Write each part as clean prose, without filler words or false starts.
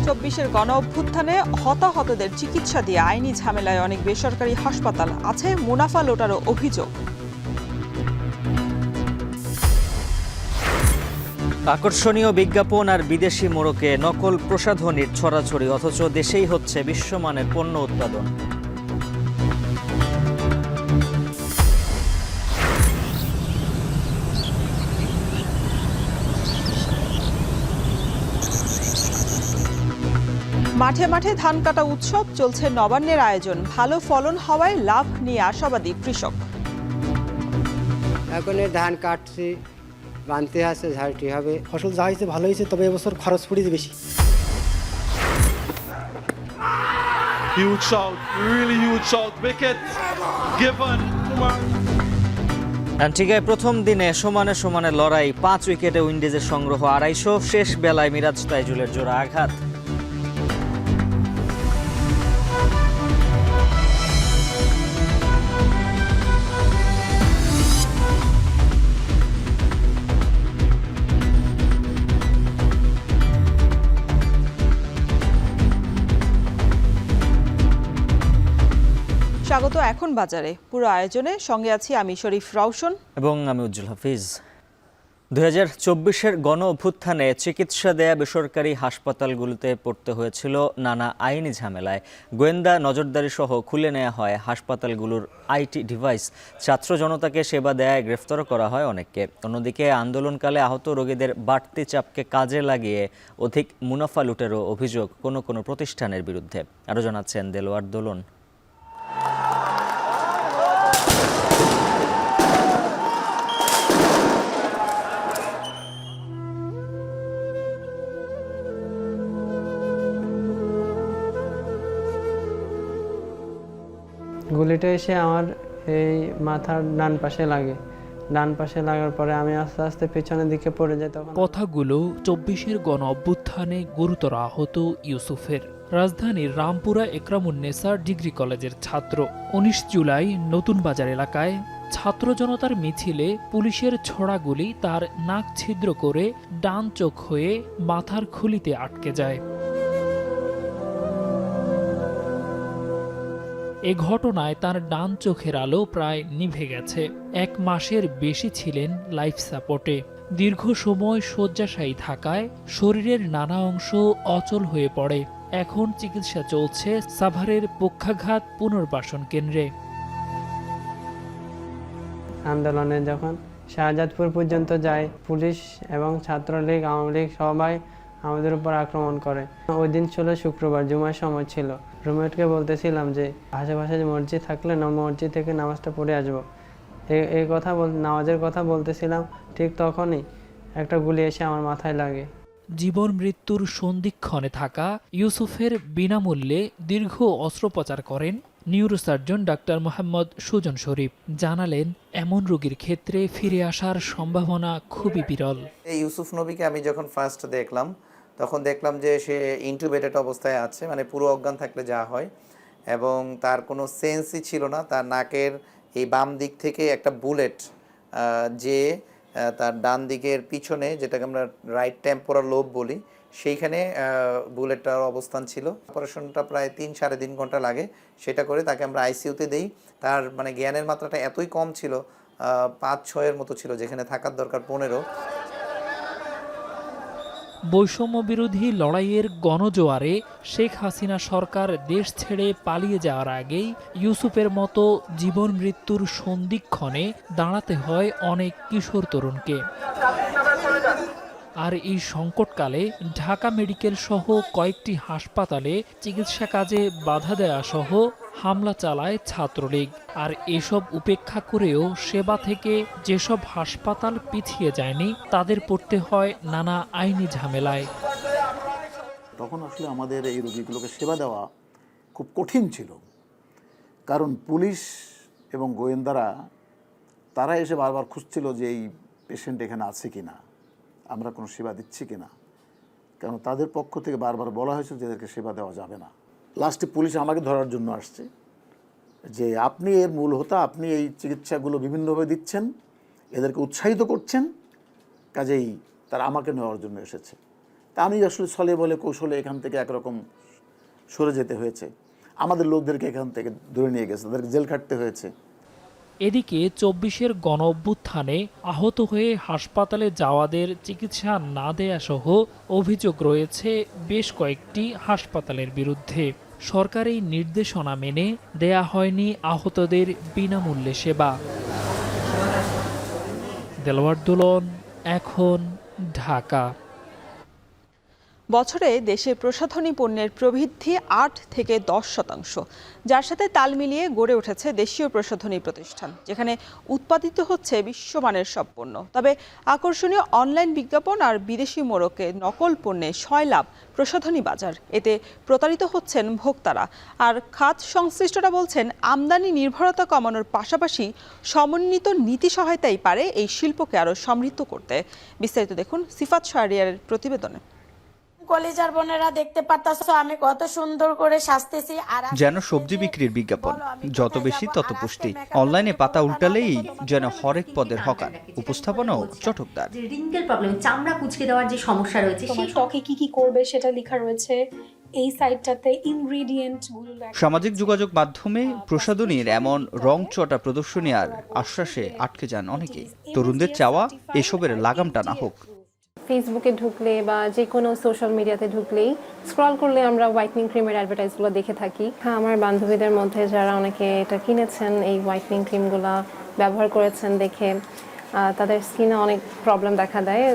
২০২৪-এর গণ অভ্যুত্থানে হতাহতদের চিকিৎসা দিয়ে আইনি ঝামেলায় অনেক বেসরকারি হাসপাতাল, আছে মুনাফা লোটারও অভিযোগ। আকর্ষণীয় বিজ্ঞাপন আর বিদেশি মোড়কে নকল প্রসাধনীর ছড়াছড়ি, অথচ দেশেই হচ্ছে বিশ্বমানের পণ্য উৎপাদন। মাঠে মাঠে ধান কাটা উৎসব, চলছে নবান্নের আয়োজন। ভালো ফলন হওয়ায় লাভ নিয়ে আশাবাদী কৃষক। এখন ধান কাটছি, বানতে আছে, ঝাড়টি হবে। ফসল যা হয়েছে ভালো হয়েছে, তবে এবছর খরচ পড়েছে বেশি। Huge shot, really huge shot, wicket given. অ্যান্টিগায় প্রথম দিনে সমানে সমানে লড়াই, 5 উইকেটে উইন্ডিজের সংগ্রহ 250, শেষ বেলায় মিরাজ তাইজুলের জোড়া আঘাত। স্বাগত এখন বাজারে, পুরো আয়োজনে সঙ্গে আছি আমি শরীফ রওশন এবং আমি উজ্জ্বল হাফিজ। 2024-এর গণ অভ্যুত্থানে চিকিৎসা দেয়া বেসরকারি হাসপাতালগুলোতে পড়তে হয়েছিল নানা আইনি ঝামেলায়। গোয়েন্দা নজরদারি সহ খুলে নেওয়া হয় হাসপাতালগুলোর আইটি ডিভাইস। ছাত্র জনতাকে সেবা দেয়ায় গ্রেফতার করা হয় অনেককে। অন্যদিকে আন্দোলনকালে আহত রোগীদের বাড়তি চাপকে কাজে লাগিয়ে অধিক মুনাফা লুটেরও অভিযোগ কোনো প্রতিষ্ঠানের বিরুদ্ধে। আরও জানাচ্ছেন দেলোয়ার দোলন। গুলিটা এসে আমার এই মাথার ডান পাশে লাগে। ডান পাশে লাগার পরে আমি আস্তে আস্তে পেছনের দিকে পড়ে যাই। তখন কথাগুলো 24-এর গণ অভ্যুত্থানে গুরুতর আহত ইউসুফের। রাজধানীর রামপুরা একরামুন্নেসা ডিগ্রি কলেজের ছাত্র। 19 জুলাই নতুন বাজার এলাকায় ছাত্র জনতার মিছিলে পুলিশের ছোড়া গুলি তার নাক ছিদ্র করে ডান চোখ হয়ে মাথার খুলিতে আটকে যায়। এ ঘটনায় তার ডান চোখের আলো প্রায় নিভে গেছে। 1 মাসের বেশি ছিলেন লাইফ সাপোর্টে। দীর্ঘ সময় শয্যাশায়ী থাকায় শরীরের নানা অংশ অচল হয়ে পড়ে। এখন চিকিৎসা চলছে সাভারের পক্ষাঘাত পুনর্বাসন কেন্দ্রে। আন্দোলনে যখন শাহজাদপুর পর্যন্ত যায়, পুলিশ এবং ছাত্রলীগ, আওয়ামী লীগ সবাই আমাদের উপর আক্রমণ করে। ওই দিন ছিল শুক্রবার, জুমার সময় ছিল। রুমমেটকে বলতেছিলাম যে আশেপাশে মসজিদ থাকলে মসজিদ থেকে নামাজটা পড়ে আসবো। এই কথা নামাজের কথা বলতেছিলাম, ঠিক তখনই একটা গুলি এসে আমার মাথায় লাগে। জীবন মৃত্যুর সন্ধিক্ষণে থাকা ইউসুফের বিনামূল্যে দীর্ঘ অস্ত্রোপচার করেন নিউরোসার্জন ডাক্তার মোহাম্মদ সুজন শরীফ। জানালেন, এমন রোগীর ক্ষেত্রে ফিরে আসার সম্ভাবনা খুবই বিরল। এই ইউসুফ নবীকে আমি যখন ফার্স্ট দেখলাম, তখন দেখলাম যে সে ইন্টুবেটেড অবস্থায় আছে, মানে পুরো অজ্ঞান থাকলে যা হয়, এবং তার কোনো সেন্সই ছিল না। তার নাকের এই বাম দিক থেকে একটা বুলেট যে তার ডান দিকের পিছনে, যেটাকে আমরা রাইট টেম্পোরাল লোব বলি, সেইখানে বুলেটটার অবস্থান ছিল। অপারেশনটা প্রায় 3-3.5 ঘন্টা লাগে। সেটা করে তাকে আমরা আইসিইউতে দেই। তার মানে জ্ঞানের মাত্রাটা এতই কম ছিল, 5-6-এর মতো ছিল, যেখানে থাকার দরকার 15। বৈষম্য বিরোধী লড়াইয়ের গণজোয়ারে শেখ হাসিনা সরকার দেশ ছেড়ে পালিয়ে যাওয়ার আগেই ইউসুফের মতো জীবন মৃত্যুর সন্ধিক্ষণে দাঁড়াতে হয় অনেক কিশোর তরুণকে। আর এই সংকটকালে ঢাকা মেডিকেল সহ কয়েকটি হাসপাতালে চিকিৎসা কাজে বাধা দেয়া সহ হামলা চালায় ছাত্রলীগ। আর এসব উপেক্ষা করেও সেবা থেকে যেসব হাসপাতাল পিছিয়ে যায়নি, তাদের পড়তে হয় নানা আইনি ঝামেলায়। তখন আসলে আমাদের এই রোগীগুলোকে সেবা দেওয়া খুব কঠিন ছিল, কারণ পুলিশ এবং গোয়েন্দারা তারা এসে বারবার খুঁজছিল যে এই পেশেন্ট এখানে আছে কিনা, আমরা কোনো সেবা দিচ্ছি কিনা, কারণ তাদের পক্ষ থেকে বারবার বলা হয়েছে যে এদেরকে সেবা দেওয়া যাবে না। লাস্টে পুলিশ আমাকে ধরার জন্য আসছে যে আপনি এর মূল হোতা, আপনি এই চিকিৎসাগুলো বিভিন্নভাবে দিচ্ছেন, এদেরকে উৎসাহিত করছেন, কাজেই তারা আমাকে নেওয়ার জন্য এসেছে। তা আমি আসলে ছলে বলে কৌশলে এখান থেকে একরকম সরে যেতে হয়েছে। আমাদের লোকদেরকে এখান থেকে ধরে নিয়ে গেছে, তাদেরকে জেল খাটতে হয়েছে। এদিকে ২৪-এর গণ অভ্যুত্থানে আহত হয়ে হাসপাতালে যাওয়াদের চিকিৎসা না দেয়া সহ অভিযোগ রয়েছে বেশ কয়েকটি হাসপাতালের বিরুদ্ধে। সরকারি নির্দেশনা মেনে দেয়া হয়নি আহতদের বিনামূল্যে সেবা। দেলোয়ার দুলন, এখন, ঢাকা। বছরে দেশে প্রসাধনী পণ্যের প্রবৃদ্ধি ৮ থেকে ১০%, যার সাথে তাল মিলিয়ে গড়ে উঠেছে দেশীয় প্রসাধনী প্রতিষ্ঠান, যেখানে উৎপাদিত হচ্ছে বিশ্বমানের সব পণ্য। তবে আকর্ষণীয় অনলাইন বিজ্ঞাপন আর বিদেশি মোড়কে নকল পণ্যে সয়লাভ প্রসাধনী বাজার, এতে প্রতারিত হচ্ছেন ভোক্তারা। আর খাত সংশ্লিষ্টরা বলছেন, আমদানি নির্ভরতা কমানোর পাশাপাশি সমন্বিত নীতি সহায়তাই পারে এই শিল্পকে আরও সমৃদ্ধ করতে। বিস্তারিত দেখুন সিফাত শাহরিয়ারের প্রতিবেদনে। কলেজার বোনেরা দেখতে পারতাছো আমি কত সুন্দর করে সাজতেছি। আর যেন সবজি বিক্রির বিজ্ঞাপন, যত বেশি তত পুষ্টি। অনলাইনে পাতা উল্টালেই যেন হরেক পদের হকার, উপস্থাপনাও চটকদার। রিঙ্কেল প্রবলেম, চামড়া কুঁচকে দেওয়ার যে সমস্যা রয়েছে, সেই ত্বকে কি করবে সেটা লেখা রয়েছে এই সাইটটাতে। ইনগ্রেডিয়েন্ট গুলো সামাজিক যোগাযোগ মাধ্যমে প্রসাধনীর এমন রংচটা প্রদর্শনী আর আশ্বাসে আটকে যান অনেকেই। তরুণদের চাওয়া এসবের লাগাম টানা হোক। ফেসবুকে ঢুকলে বা যে কোনো সোশ্যাল মিডিয়াতে ঢুকলেই স্ক্রল করলে আমরা হোয়াইটনিং ক্রিমের অ্যাডভার্টাইজগুলো দেখে থাকি। হ্যাঁ, আমার বান্ধবীদের মধ্যে যারা অনেকে এটা কিনেছেন, এই হোয়াইটনিং ক্রিমগুলো ব্যবহার করেছেন, দেখে তাদের স্কিনে অনেক প্রবলেম দেখা দেয়,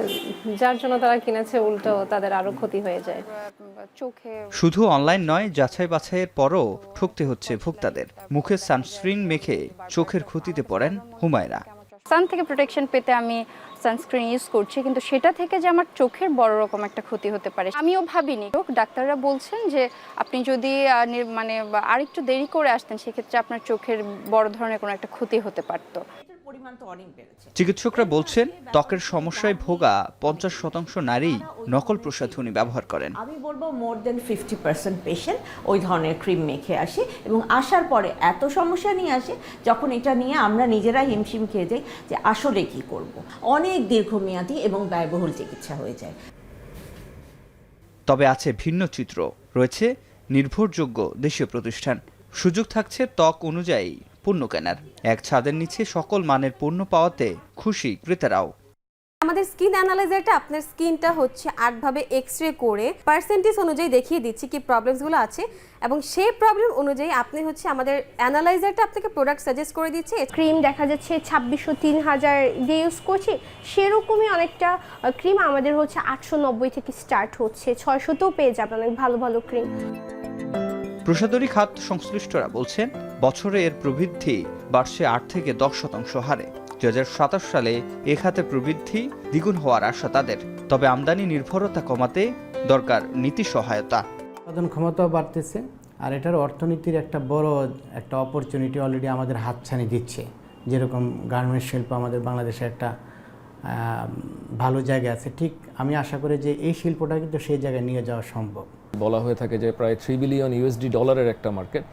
যার জন্য তারা কিনেছে, উল্টো তাদের আরো ক্ষতি হয়ে যায়। চোখে শুধু অনলাইন নয়, যাচাই বাছাইয়ের পরও ঠকতে হচ্ছে ভোক্তাদের। মুখে সানস্ক্রিন মেখে চোখের ক্ষতিতে পড়েন হুমায়রা। সান থেকে প্রোটেকশন পেতে আমি সানস্ক্রিন ইউজ করছি, কিন্তু সেটা থেকে যে আমার চোখের বড় রকম একটা ক্ষতি হতে পারে আমিও ভাবিনি। ডাক্তাররা বলছেন যে আপনি যদি মানে আরেকটু দেরি করে আসতেন, সেক্ষেত্রে আপনার চোখের বড় ধরনের কোনো একটা ক্ষতি হতে পারতো। চিকিৎসকরা বলছেন, ত্বকের সমস্যায় ভোগা ৫০% নারী নকল প্রসাধনী ব্যবহার করেন। আমি বলবো মোর দেন 50% পেশেন্ট ওই ধরনের ক্রিম মেখে আসে এবং আসার পরে এত সমস্যা নিয়ে আসে, যখন এটা নিয়ে আমরা নিজেরা হিমশিম খেয়ে যাই যে আসলে কি করব। অনেক দীর্ঘমেয়াদী এবং ব্যয়বহুল চিকিৎসা হয়ে যায়। তবে আছে ভিন্ন চিত্র, রয়েছে নির্ভরযোগ্য দেশীয় প্রতিষ্ঠান। সুযোগ থাকছে ত্বক অনুযায়ী পণ্য কেনার। এক ছাদের নিচে সকল মানের পণ্য পাওয়াতে খুশি ক্রেতারাও। আমাদের স্কিন অ্যানালাইজারটা আপনার স্কিনটা হচ্ছে 8 ভাবে এক্সরে করে পার্সেন্টেজ অনুযায়ী দেখিয়ে দিচ্ছি কি প্রবলেমসগুলো আছে, এবং সেই প্রবলেম অনুযায়ী আপনি হচ্ছে আমাদের অ্যানালাইজারটা আপনাকে প্রোডাক্ট সাজেস্ট করে দিচ্ছে। ক্রিম দেখা যাচ্ছে 2600 3000 দিয়ে ইউজ করছি, সেরকমই অনেকটা ক্রিম আমাদের হচ্ছে 890 থেকে স্টার্ট হচ্ছে, 600তেও পেয়ে যাবেন অনেক ভালো ভালো ক্রিম। প্রসাধনী খাত সংশ্লিষ্টরা বলছেন, বছরে এর প্রবৃদ্ধি বাড়ছে ৮ থেকে ১০% হারে। ২০২৭ সালে এ খাতে প্রবৃদ্ধি দ্বিগুণ হওয়ার আশা তাদের। তবে আমদানি নির্ভরতা কমাতে দরকার নীতি সহায়তা। উৎপাদন ক্ষমতাও বাড়তেছে, আর এটার অর্থনীতির একটা বড় একটা অপরচুনিটি অলরেডি আমাদের হাতছানি দিচ্ছে। যেরকম গার্মেন্টস শিল্প আমাদের বাংলাদেশে একটা ভালো জায়গায় আছে, ঠিক আমি আশা করি যে এই শিল্পটা কিন্তু সেই জায়গায় নিয়ে যাওয়া সম্ভব। বলা হয়ে থাকে যে প্রায় $3 বিলিয়ন ডলারের একটা মার্কেট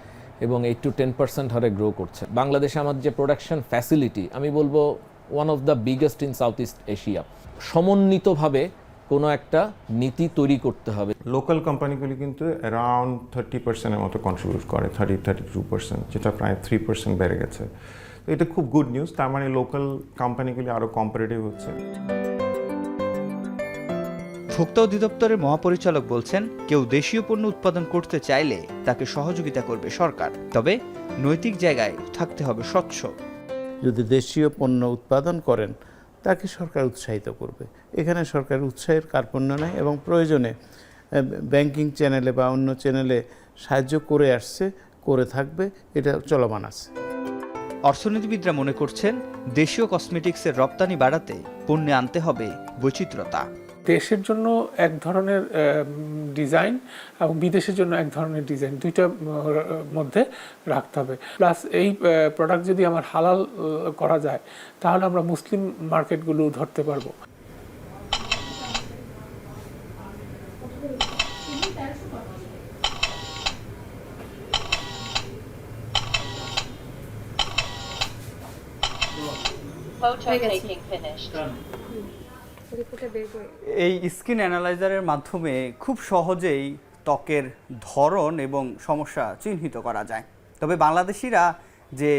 এবং 8 to 10% হারে গ্রো করছে। বাংলাদেশে আমাদের যে প্রোডাকশন ফ্যাসিলিটি, আমি বলবো one of the biggest in South East Asia. সমন্বিতভাবে কোনো একটা নীতি তৈরি করতে হবে। লোকাল কোম্পানিগুলি কিন্তু অ্যারাউন্ড 30%-এর মতো কন্ট্রিবিউট করে, 32%, যেটা প্রায় 3% বেড়ে গেছে। তো এটা খুব গুড নিউজ, তার মানে লোকাল কোম্পানিগুলি আরও কম্পারেটিভ হচ্ছে। ভোক্তা অধিদপ্তরের মহাপরিচালক বলছেন, কেউ দেশীয় পণ্য উৎপাদন করতে চাইলে তাকে সহযোগিতা করবে সরকার, তবে নৈতিক জায়গায় থাকতে হবে স্বচ্ছ। যদি দেশীয় পণ্য উৎপাদন করেন তাকে সরকার উৎসাহিত করবে। এখানে সরকারের উৎসাহের কার্পণ্য নাই, এবং প্রয়োজনে ব্যাংকিং চ্যানেলে বা অন্য চ্যানেলে সাহায্য করে আসছে, করে থাকবে, এটা চলমান আছে। অর্থনীতিবিদরা মনে করছেন, দেশীয় কসমেটিক্সের রপ্তানি বাড়াতে পণ্যে আনতে হবে বৈচিত্র্যতা। দেশের জন্য এক ধরনের ডিজাইন এবং বিদেশের জন্য এক ধরনের ডিজাইন, দুইটার মধ্যে রাখতে হবে। প্লাস এই প্রোডাক্ট যদি আমার হালাল করা যায়, তাহলে আমরা মুসলিম মার্কেটগুলো ধরতে পারবো। এই স্কিন অ্যানালাইজারের মাধ্যমে খুব সহজেই ত্বকের ধরন এবং সমস্যা চিহ্নিত করা যায়। তবে বাংলাদেশিরা যে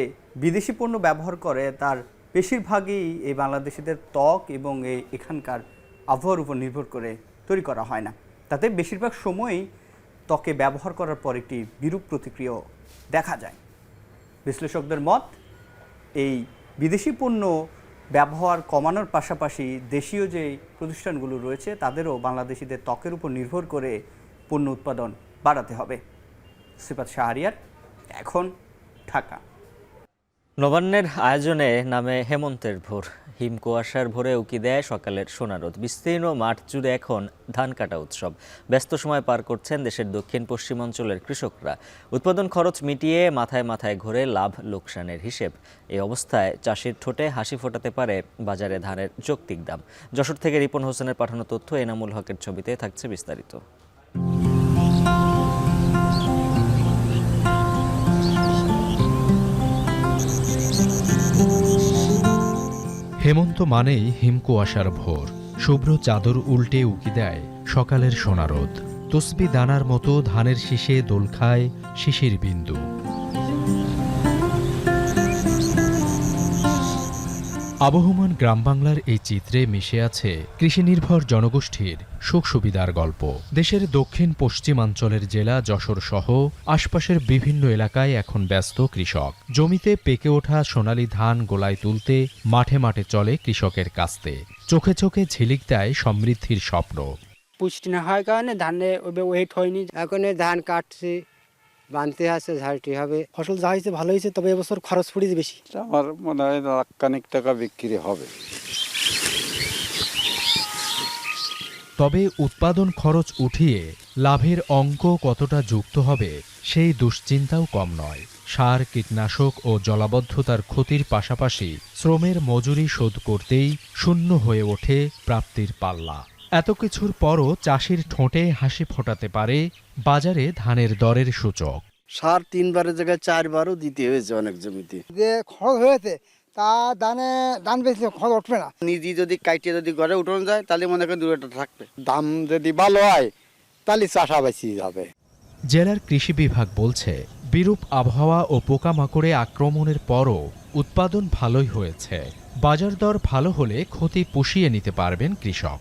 বিদেশি পণ্য ব্যবহার করে তার বেশিরভাগই এই বাংলাদেশিদের ত্বক এবং এখানকার আবহাওয়ার উপর নির্ভর করে তৈরি করা হয় না। তাতে বেশিরভাগ সময়ই ত্বকে ব্যবহার করার পর একটি বিরূপ প্রতিক্রিয়া দেখা যায়। বিশ্লেষকদের মত, এই বিদেশি পণ্য ব্যবহার কমানোর পাশাপাশি দেশীয় যে প্রতিষ্ঠানগুলো রয়েছে তাদেরও বাংলাদেশিদের ত্বকের উপর নির্ভর করে পণ্য উৎপাদন বাড়াতে হবে। সিফাত শাহরিয়ার, এখন ঢাকা। নবান্নের আয়োজনে নামে হেমন্তের ভোর। হিম কুয়াশার ভোরে উকি দেয় সকালের সোনারোদ। বিস্তীর্ণ মাঠ জুড়ে এখন ধান কাটা উৎসব। ব্যস্ত সময় পার করছেন দেশের দক্ষিণ পশ্চিমাঞ্চলের কৃষকরা। উৎপাদন খরচ মিটিয়ে মাথায় মাথায় ঘোরে লাভ লোকসানের হিসেব। এই অবস্থায় চাষির ঠোঁটে হাসি ফোটাতে পারে বাজারে ধানের যৌক্তিক দাম। যশোর থেকে রিপন হোসেনের পাঠানো তথ্য, এনামুল হকের ছবিতে থাকছে বিস্তারিত। হেমন্ত মানেই হিমকুয়াশার ভোর। শুভ্র চাদর উল্টে উকি দেয় সকালের সোনারোদ। তসবি দানার মতো ধানের শীষে দোল খায় শিশির বিন্দু। আবহমান গ্রামবাংলার এই চিত্রে মিশে আছে কৃষিনির্ভর জনগোষ্ঠীর সুখ সুবিধার গল্প। দেশের দক্ষিণ পশ্চিমাঞ্চলের জেলা যশোর সহ আশপাশের বিভিন্ন এলাকায় এখন ব্যস্ত কৃষক। জমিতে পেকে ওঠা সোনালী ধান গোলায় তুলতে মাঠে মাঠে চলে কৃষকের কাস্তে। চোখে চোখে ঝিলিক দেয় সমৃদ্ধির স্বপ্ন। পুষ্টি না হয় কারণে ধানে ওয়েট হয়নি, এখন ধান কাটছি, বানতে আছে, ঝাড়টি হবে। ফসল যা হয়েছে ভালো হয়েছে, তবে এবছর খরচ পড়েছে বেশি। আমার মনে হয় লাখখানেক টাকা বিক্রি হবে। তবে উৎপাদন খরচ উঠিয়ে লাভের অঙ্ক কতটা যুক্ত হবে সেই দুশ্চিন্তাও কম নয়। সার, কীটনাশক ও জলাবদ্ধতার ক্ষতির পাশাপাশি শ্রমের মজুরি শোধ করতেই শূন্য হয়ে ওঠে প্রাপ্তির পাল্লা। এত কিছুর পরও চাষির ঠোঁটে হাসি ফোটাতে পারে বাজারে ধানের দরের সূচক। সার 3 বারের জায়গায় 4 বারও দিতে হয়েছে অনেক জমিতে। যে খরচ হয়েছে তা ধান বেশি খরচ উঠবে না। নিজে যদি কাটিয়ে যদি ঘরে উঠানো যায় তাহলে মনে করেন দূরটা থাকবে। দাম যদি ভালো হয় তাহলে চাষাবাসি যাবে। জেলার কৃষি বিভাগ বলছে, বিরূপ আবহাওয়া ও পোকামাকড়ে আক্রমণের পরও উৎপাদন ভালোই হয়েছে। বাজার দর ভালো হলে ক্ষতি পুষিয়ে নিতে পারবেন কৃষক।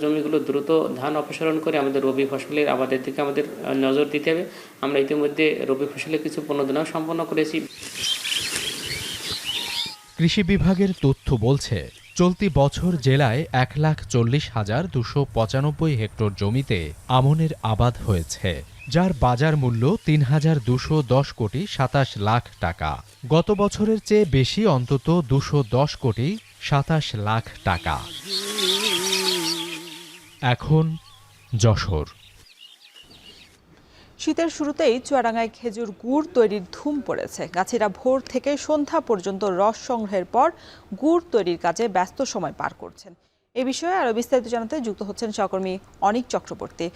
জমিগুলো দ্রুত ধান অপসারণ করে আমাদের রবি ফসলের আবাদের দিকে আমাদের নজর দিতে হবে। আমরা ইতিমধ্যে রবি ফসলের কিছু প্রণোদনাও সম্পন্ন করেছি। কৃষি বিভাগের তথ্য বলছে, চলতি বছর জেলায় 1,40,295 হেক্টর জমিতে আমনের আবাদ হয়েছে, যার বাজার মূল্য 3,210 কোটি 27 লাখ টাকা। গত বছরের চেয়ে বেশি অন্তত 210 কোটি 27 লাখ টাকা। এখন যশোর। শীতের শুরুতেই চুয়াডাঙ্গায় খেজুর গুড় তৈরির ধুম পড়েছে। গাছিরা ভোর থেকে সন্ধ্যা পর্যন্ত রস সংগ্রহের পর গুড় তৈরির কাজে ব্যস্ত সময় পার করছেন। এ বিষয়ে আরো বিস্তারিত জানাতে যুক্ত হচ্ছেন সহকর্মী অনিক চক্রবর্তী।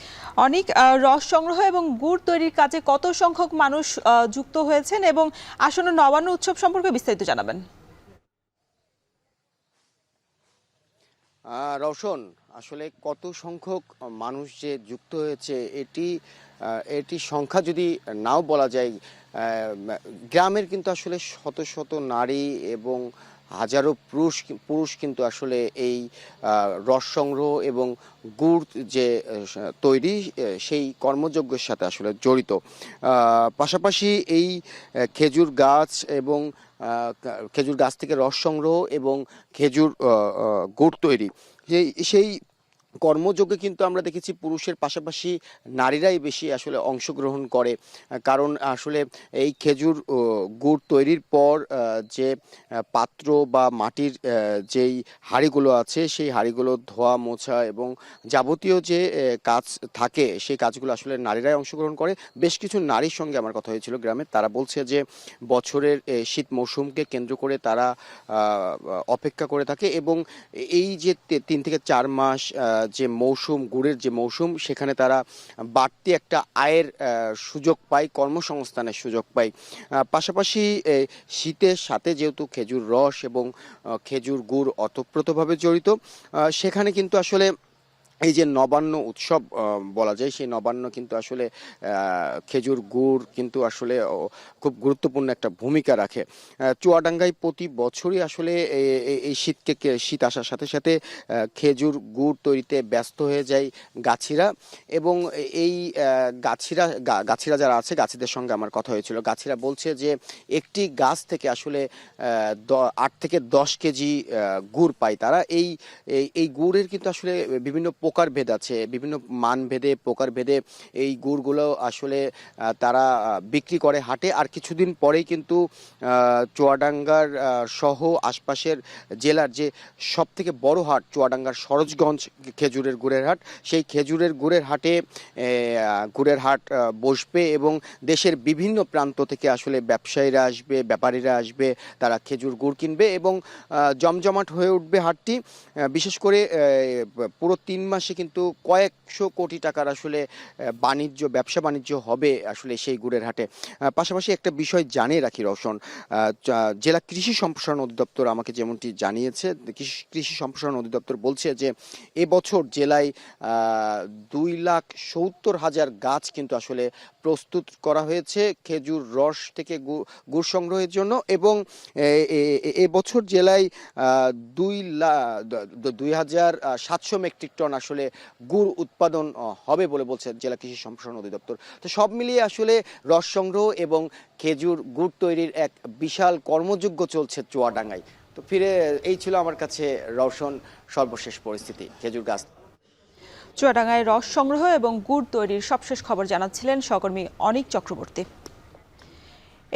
অনিক, রস সংগ্রহ এবং গুড় তৈরির কাজে কত সংখ্যক মানুষ যুক্ত হয়েছেন এবং আসন্ন নবান্ন উৎসব সম্পর্কে বিস্তারিত জানাবেন। রওশন, আসলে কত সংখ্যক মানুষ যে যুক্ত হয়েছে এটি সংখ্যা যদি নাও বলা যায়, গ্রামের কিন্তু আসলে শত শত নারী এবং হাজারো পুরুষ কিন্তু আসলে এই রস সংগ্রহ এবং গুড় যে তৈরি সেই কর্মযজ্ঞের সাথে আসলে জড়িত। পাশাপাশি এই খেজুর গাছ এবং খেজুর গাছ থেকে রস সংগ্রহ এবং খেজুর গুড় তৈরি সেই কর্মযজ্ঞে কিন্তু আমরা দেখেছি পুরুষের পাশাপাশি নারীরাই বেশি আসলে অংশগ্রহণ করে। কারণ আসলে এই খেজুর গুড় তৈরির পর যে পাত্র বা মাটির যেই হাঁড়িগুলো আছে সেই হাঁড়িগুলো ধোয়া মোছা এবং যাবতীয় যে কাজ থাকে সেই কাজগুলো আসলে নারীরাই অংশগ্রহণ করে। বেশ কিছু নারীর সঙ্গে আমার কথা হয়েছিল গ্রামে, তারা বলছে যে বছরের শীত মৌসুমকে কেন্দ্র করে তারা অপেক্ষা করে থাকে এবং এই যে 3 থেকে 4 মাস যে মৌসুম, গুড়ের যে মৌসুম, সেখানে তারা বাড়তি একটা আয়ের সুযোগ পায়, কর্মসংস্থানের সুযোগ পায়। পাশাপাশি শীতের সাথে যেহেতু খেজুর রস এবং খেজুর গুড় ওতপ্রোতভাবে জড়িত, সেখানে কিন্তু আসলে এই যে নবান্ন উৎসব বলা যায়, সেই নবান্ন কিন্তু আসলে খেজুর গুড় কিন্তু আসলে খুব গুরুত্বপূর্ণ একটা ভূমিকা রাখে। চুয়াডাঙ্গায় প্রতি বছরই আসলে এই শীত আসার সাথে সাথে খেজুর গুড় তৈরিতে ব্যস্ত হয়ে যায় গাছিরা, এবং এই গাছিরা যারা আছে, গাছিদের সঙ্গে আমার কথা হয়েছিল। গাছিরা বলছে যে একটি গাছ থেকে আসলে 8 থেকে 10 কেজি গুড় পায় তারা। এই গুড়ের কিন্তু আসলে বিভিন্ন প্রকার ভেদ আছে, বিভিন্ন মান ভেদে, প্রকার ভেদে এই গুড়গুলো আসলে তারা বিক্রি করে হাটে। আর কিছুদিন পরেই কিন্তু চুয়াডাঙ্গার সহ আশপাশের জেলার যে সব থেকে বড় হাট, চুয়াডাঙ্গার সরোজগঞ্জ খেজুরের গুড়ের হাট, সেই খেজুরের গুড়ের হাটে গুড়ের হাট বসবে এবং দেশের বিভিন্ন প্রান্ত থেকে আসলে ব্যবসায়ীরা আসবে, ব্যাপারীরা আসবে, তারা খেজুর গুড় কিনবে এবং জমজমাট হয়ে উঠবে হাটটি। বিশেষ করে পুরো 3 মাসে কিন্তু কয়েকশো কোটি টাকার আসলে ব্যবসা বাণিজ্য হবে আসলে সেই গুড়ের হাটে। পাশাপাশি একটা বিষয় জানিয়ে রাখি রওশন, জেলা কৃষি সম্প্রসারণ অধিদপ্তর আমাকে যেমনটি জানিয়েছে, কৃষি সম্প্রসারণ অধিদপ্তর বলছে যে এবছর জেলায় 2,70,000 গাছ কিন্তু আসলে প্রস্তুত করা হয়েছে খেজুর রস থেকে গুড় সংগ্রহের জন্য, এবং এবছর জেলায় 2,700 মেট্রিক টন আসলে গুড় উৎপাদন হবে বলে বলছে জেলা কৃষি সম্প্রসারণ অধিদপ্তর। তো সব মিলিয়ে আসলে রস সংগ্রহ এবং খেজুর গুড় তৈরির এক বিশাল কর্মযজ্ঞ চলছে চুয়াডাঙ্গায়। তো এই ছিল আমার কাছে রওশন সর্বশেষ পরিস্থিতি খেজুর গাছ। চুয়াডাঙ্গায় রস সংগ্রহ এবং গুড় তৈরির সবশেষ খবর জানাচ্ছিলেন সহকর্মী অনিক চক্রবর্তী।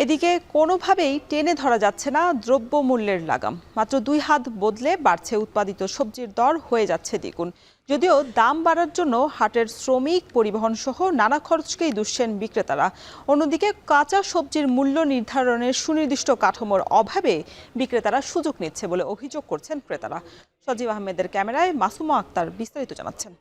এদিকে কোনোভাবেই টেনে ধরা যাচ্ছে না দ্রব্যমূল্যের লাগাম। মাত্র 2 হাত বদলে বাড়ছে উৎপাদিত সবজির দর, হয়ে যাচ্ছে দ্বিগুণ। যদিও দাম বাড়ার জন্য হাটের শ্রমিক, পরিবহন সহ নানা খরচকেই দুষছেন বিক্রেতারা। অন্যদিকে কাঁচা সবজির মূল্য নির্ধারণের সুনির্দিষ্ট কাঠামোর অভাবে বিক্রেতারা সুযোগ নিচ্ছে বলে অভিযোগ করছেন ক্রেতারা। সজীব আহমেদের ক্যামেরায় মাসুমা আক্তার বিস্তারিত জানাচ্ছেন।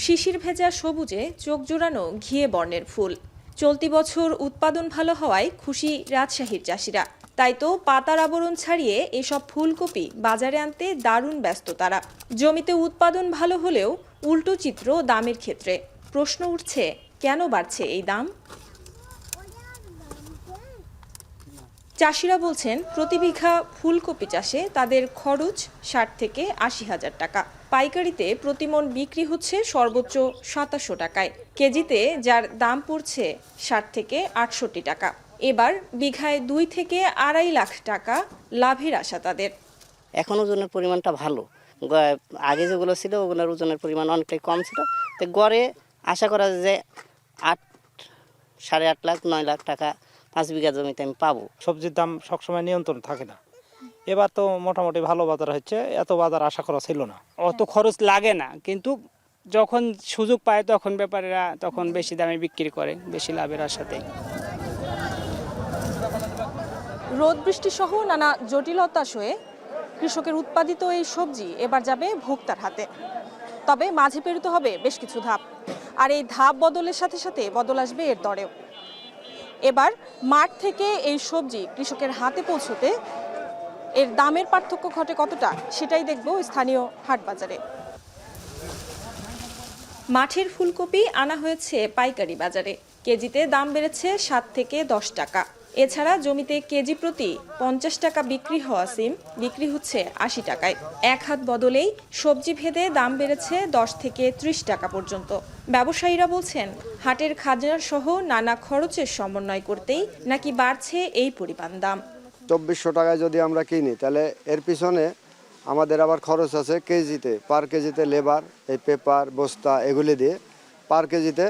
শিশির ভেজা সবুজে চোখ জোড়ানো ঘিয়ে বর্ণের ফুল। চলতি বছর উৎপাদন ভালো হওয়ায় খুশি রাজশাহীর চাষিরা। তাই তো পাতার আবরণ ছাড়িয়ে এসব ফুলকপি বাজারে আনতে দারুণ ব্যস্ত তারা। জমিতে উৎপাদন ভালো হলেও উল্টো চিত্র দামের ক্ষেত্রে। প্রশ্ন উঠছে, কেন বাড়ছে এই দাম? চাষিরা বলছেন, প্রতি বিঘা ফুলকপি চাষে তাদের খরচ 60 থেকে 80,000 টাকা। পাইকারিতে প্রতিমন বিক্রি হচ্ছে সর্বোচ্চ 2700 টাকায়, কেজিতে যার দাম পড়ছে 60 থেকে 68 টাকা। এবার বিঘায় 2 থেকে 2.5 লাখ টাকা লাভের আশা তাদের। এখন ওজনের পরিমাণটা ভালো, আগে যেগুলো ছিল ওগুলোর ওজনের পরিমাণ অনেকটাই কম ছিল। তো গড়ে আশা করা যায় যে 8.5 লাখ 9 লাখ টাকা 5 বিঘা জমিতে আমি পাবো। সবজির দাম সবসময় নিয়ন্ত্রণ থাকে না, এবার তো মোটামুটি ভালো বাজার হচ্ছে, এত বাজার আশা করা ছিল না। অত খরচ লাগে না, কিন্তু যখন সুযোগ পায় তখন ব্যাপারীরা তখন বেশি দামে বিক্রি করে, বেশি লাভের আশাতেই। রোদ বৃষ্টি সহ নানা জটিলতা সয়ে কৃষকের উৎপাদিত এই সবজি এবার যাবে ভোক্তার হাতে। তবে মাঝে পেরোতে হবে বেশ কিছু ধাপ, আর এই ধাপ বদলের সাথে সাথে বদল আসবে এর দরেও। এবার মাঠ থেকে এই সবজি কৃষকের হাতে পৌঁছতে এর দামের পার্থক্য ঘটে কতটা, সেটাই দেখব স্থানীয় হাট বাজারে। মাঠের ফুলকপি আনা হয়েছে পাইকারি বাজারে, কেজিতে দাম বেড়েছে 7 থেকে 10 টাকা। এছাড়া জমিতে কেজি প্রতি 50 টাকা বিক্রি হওয়া সিম বিক্রি হচ্ছে 80 টাকায়। 1 হাত বদলেই সবজি ভেদে দাম বেড়েছে 10 থেকে 30 টাকা পর্যন্ত। ব্যবসায়ীরা বলছেন, হাটের খাজনা সহ নানা খরচের সমন্বয় করতেই নাকি বাড়ছে এই পরিমাণ দাম। 2400 টাকায় যদি আমরা কিনি, তাহলে এর পিছনে আমাদের আবার খরচ আছে কেজিতে, পার কেজিতে লেবার, এই পেপার, বস্তা এগুলি দিয়ে পার কেজিতে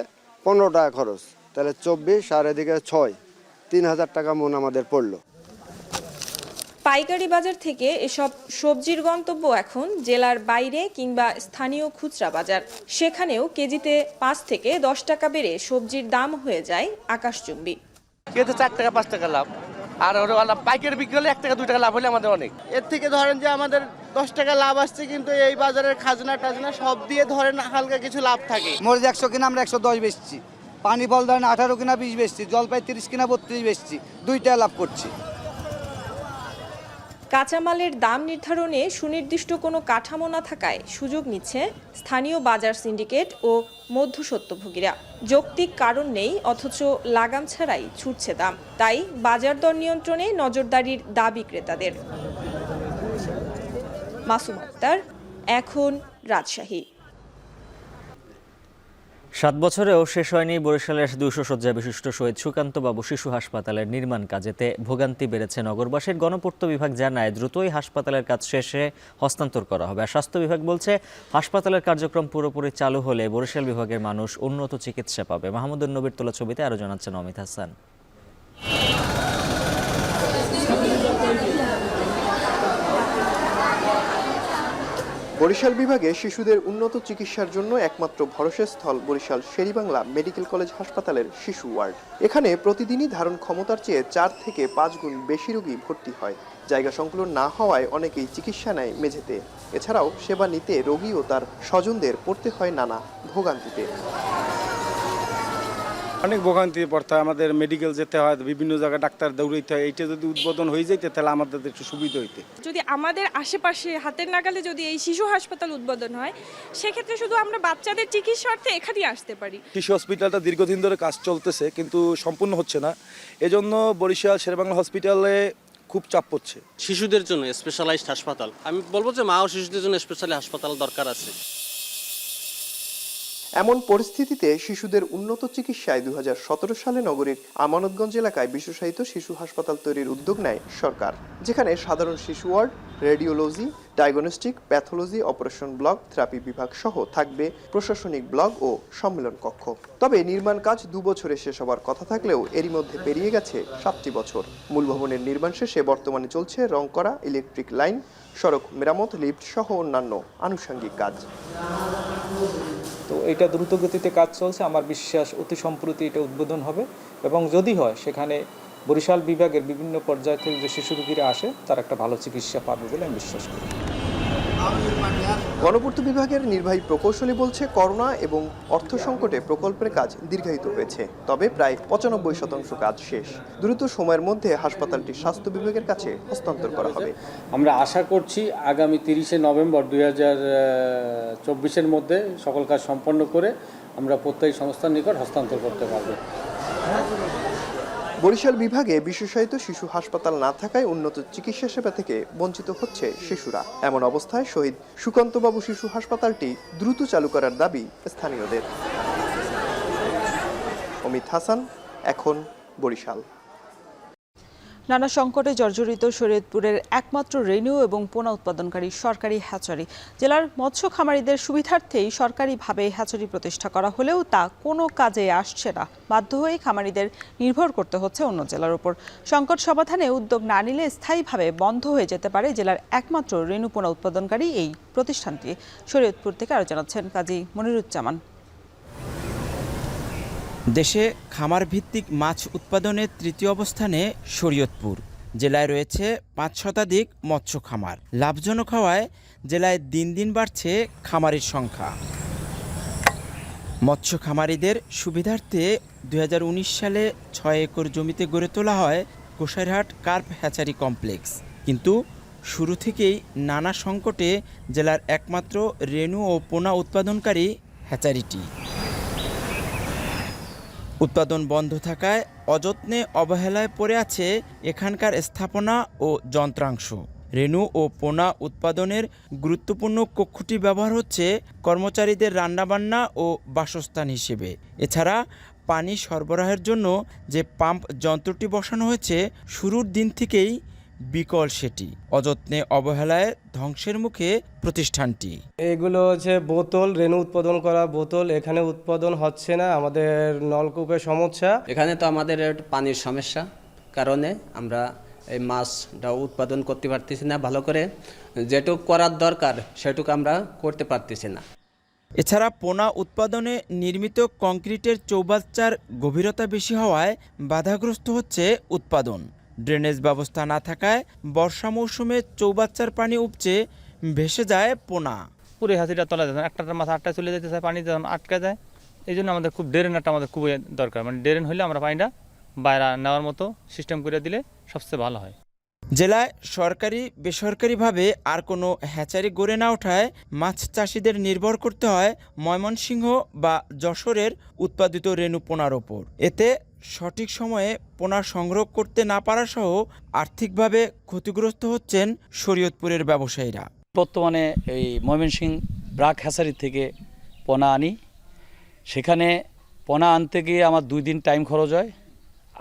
15 টাকা খরচ, তাহলে 24 আর এদিকে 6, 3000 টাকা মন আমাদের পড়লো। পাইকারি বাজার থেকে এসব সবজির গন্তব্য এখন জেলার বাইরে কিংবা স্থানীয় খুচরা বাজার। সেখানেও কেজিতে 5 থেকে 10 টাকা বেড়ে সবজির দাম হয়ে যায় আকাশচুম্বী। কেজিতে 4 টাকা 5 টাকা লাভ, আর পাইকারি বিক্রি হলে 1 টাকা 2 টাকা লাভ হলে আমাদের অনেক। এর থেকে ধরেন যে আমাদের 10 টাকা লাভ আসছে, কিন্তু এই বাজারের খাজনা টাজনা সব দিয়ে ধরেন হালকা কিছু লাভ থাকে। মরিচ 100 কিনা আমরা 110 বেচছি, পানি ফল ধরেন 18 কিনা 20 বেচছি, জলপাই 30 কিনা 32 বেচছি, 2 টাকা লাভ করছি। কাঁচামালের দাম নির্ধারণে সুনির্দিষ্ট কোনো কাঠামো না থাকায় সুযোগ নিচ্ছে স্থানীয় বাজার সিন্ডিকেট ও মধ্যস্বত্বভোগীরা। যৌক্তিক কারণ নেই, অথচ লাগাম ছাড়াই ছুটছে দাম। তাই বাজার দর নিয়ন্ত্রণে নজরদারির দাবি ক্রেতাদের। মাসুম আক্তার, এখন রাজশাহী। 7 বছরেও শেষ হয়নি বরিশালের 200 শয্যা বিশিষ্ট শহীদ সুকান্তবাবু শিশু হাসপাতালের নির্মাণ কাজেতে ভোগান্তি বেড়েছে নগরবাসীর। গণপূর্ত বিভাগ জানায় দ্রুতই হাসপাতালের কাজ শেষে হস্তান্তর করা হবে। আর স্বাস্থ্য বিভাগ বলছে হাসপাতালের কার্যক্রম পুরোপুরি চালু হলে বরিশাল বিভাগের মানুষ উন্নত চিকিৎসা পাবে। মাহমুদুন নবীর তোলা ছবিতে আরও জানাচ্ছেন অমিত হাসান। বরিশাল বিভাগে শিশুদের উন্নত চিকিৎসার জন্য একমাত্র ভরসার স্থল বরিশাল শেরেবাংলা মেডিকেল কলেজ হাসপাতালের শিশু ওয়ার্ড। এখানে প্রতিদিনই ধারণ ক্ষমতার চেয়ে 4 থেকে 5 গুণ বেশি রোগী ভর্তি হয়। জায়গা সংকুলন না হওয়ায় অনেকেই চিকিৎসা নেয় মেঝেতে। এছাড়াও সেবা নিতে রোগী ও তার স্বজনদের পড়তে হয় নানা ভোগান্তিতে। অনেক ভোগান্তি পড়তে হয়, আমাদের মেডিকেল যেতে হয়, বিভিন্ন জায়গায় ডাক্তার দৌড়াইতে হয়। এইটা যদি উদ্বোধন হয়ে যেতে তাহলে আমাদের একটু সুবিধা হইতে। যদি আমাদের আশেপাশে হাতের নাগালে যদি এই শিশু হাসপাতাল উদ্বোধন হয়, সেক্ষেত্রে শুধু আমরা বাচ্চাদের চিকিৎসার্থে এখানেই আসতে পারি। শিশু হসপিটালটা দীর্ঘদিন ধরে কাজ চলতেছে, কিন্তু সম্পূর্ণ হচ্ছে না। এজন্য বরিশাল শেরেবাংলা হসপিটালে খুব চাপ পড়ছে। শিশুদের জন্য স্পেশালাইজড হাসপাতাল, আমি বলবো যে মা ও শিশুদের জন্য স্পেশালি হাসপাতাল দরকার আছে। এমন পরিস্থিতিতে শিশুদের উন্নত চিকিৎসায় 2017 সালে নগরীর আমানতগঞ্জ এলাকায় বিশেষায়িত শিশু হাসপাতাল তৈরির উদ্যোগ নেয় সরকার, যেখানে সাধারণ শিশু ward, radiology, diagnostic, pathology, operation block, therapy বিভাগ সহ থাকবে প্রশাসনিক ব্লক ও সম্মেলন কক্ষ। তবে নির্মাণ কাজ 2 বছরে শেষ হবার কথা থাকলেও এরই মধ্যে পেরিয়ে গেছে 7টি বছর। মূল ভবনের নির্মাণ শেষে বর্তমানে চলছে রং করা, ইলেকট্রিক লাইন, সড়ক মেরামত, লিফট সহ অন্যান্য আনুষঙ্গিক কাজ। তো এটা দ্রুত গতিতে কাজ চলছে। আমার বিশ্বাস অতি সম্প্রতি এটা উদ্বোধন হবে, এবং যদি হয় সেখানে বরিশাল বিভাগের বিভিন্ন পর্যায় থেকে যে শিশু রোগীরা আসে তার একটা ভালো চিকিৎসা পাবে বলে আমি বিশ্বাস করি। গণপূর্ত বিভাগের নির্বাহী প্রকৌশলী বলছে, করোনা এবং অর্থ সংকটে প্রকল্পের কাজ দীর্ঘায়িত হয়েছে, তবে প্রায় 95% কাজ শেষ। দ্রুত সময়ের মধ্যে হাসপাতালটি স্বাস্থ্য বিভাগের কাছে হস্তান্তর করা হবে। আমরা আশা করছি আগামী 30শে নভেম্বর 2024-এর মধ্যে সকল কাজ সম্পন্ন করে আমরা প্রত্যেক সংস্থার নিকট হস্তান্তর করতে পারব। বরিশাল বিভাগে বিশেষায়িত শিশু হাসপাতাল না থাকায় উন্নত চিকিৎসা সেবা থেকে বঞ্চিত হচ্ছে শিশুরা। এমন অবস্থায় শহীদ সুকান্তবাবু শিশু হাসপাতালটি দ্রুত চালু করার দাবি স্থানীয়দের। অমিত হাসান, এখন বরিশাল। নানা সংকটে জর্জরিত শরীয়তপুরের একমাত্র রেনু এবং পোনা উৎপাদনকারী সরকারি হ্যাচারি। জেলার মৎস্য খামারিদের সুবিধার্থেই সরকারিভাবে হ্যাচারি প্রতিষ্ঠা করা হলেও তা কোনো কাজে আসছে না। বাধ্য হয়ে খামারিদের নির্ভর করতে হচ্ছে অন্য জেলার উপর। সংকট সমাধানে উদ্যোগ না নিলে স্থায়ীভাবে বন্ধ হয়ে যেতে পারে জেলার একমাত্র রেনু পোনা উৎপাদনকারী এই প্রতিষ্ঠানটি। শরীয়তপুর থেকে আরও জানাচ্ছেন কাজী মনিরুজ্জামান। দেশে খামার ভিত্তিক মাছ উৎপাদনে তৃতীয় অবস্থানে শরীয়তপুর। জেলায় রয়েছে 5 শতাধিক মৎস্য খামার। লাভজনক হওয়ায় জেলায় দিন দিন বাড়ছে খামারের সংখ্যা। মৎস্য খামারিদের সুবিধার্থে 2019 সালে 6 একর জমিতে গড়ে তোলা হয় গোসাইরহাট কার্প হ্যাচারি কমপ্লেক্স। কিন্তু শুরু থেকেই নানা সংকটে জেলার একমাত্র রেনু ও পোনা উৎপাদনকারী হ্যাচারিটি। উৎপাদন বন্ধ থাকায় অযত্নে অবহেলায় পড়ে আছে এখানকার স্থাপনা ও যন্ত্রাংশ। রেনু ও পোনা উৎপাদনের গুরুত্বপূর্ণ কক্ষটি ব্যবহার হচ্ছে কর্মচারীদের রান্নাবান্না ও বাসস্থান হিসেবে। এছাড়া পানি সরবরাহের জন্য যে পাম্প যন্ত্রটি বসানো হয়েছে শুরুর দিন থেকেই বিকল সেটি। অযত্নে অবহেলায় ধ্বংসের মুখে প্রতিষ্ঠানটি। এগুলো হচ্ছে বোতল, রেনু উৎপাদন করা বোতল, এখানে উৎপাদন হচ্ছে না। আমাদের নলকূপের সমস্যা, এখানে তো আমাদের পানির সমস্যা কারণে আমরা এই মাছটা উৎপাদন করতে পারতেছি না ভালো করে। যেটুক করার দরকার সেটুকু আমরা করতে পারতেছি না। এছাড়া পোনা উৎপাদনে নির্মিত কংক্রিটের চৌবাচ্চার গভীরতা বেশি হওয়ায় বাধাগ্রস্ত হচ্ছে উৎপাদন। ড্রেনেজ ব্যবস্থা না থাকায় বর্ষা মৌসুমে চৌবাচ্চার পানি উপচে ভেসে যায় পোনা। পুরো হাতিটা তলা যায়, একটার মাথা আটটায় চলে যেতে চায়, পানি যখন আটকা যায়। এই জন্য আমাদের খুব ড্রেনেরটা আমাদের খুবই দরকার, মানে ড্রেন হলে আমরা পানিটা বাইরে নেওয়ার মতো সিস্টেম করে দিলে সবচেয়ে ভালো হয়। জেলায় সরকারি বেসরকারিভাবে আর কোনো হ্যাচারি গড়ে না ওঠায় মাছ চাষিদের নির্ভর করতে হয় ময়মনসিংহ বা যশোরের উৎপাদিত রেণু পোনার ওপর। এতে সঠিক সময়ে পোনা সংগ্রহ করতে না পারা সহ আর্থিকভাবে ক্ষতিগ্রস্ত হচ্ছেন শরীয়তপুরের ব্যবসায়ীরা। বর্তমানে এই ময়মনসিংহ ব্রাক হ্যাচারি থেকে পোনা আনি, সেখানে পোনা আনতে গিয়ে আমার 2 দিন টাইম খরচ হয়,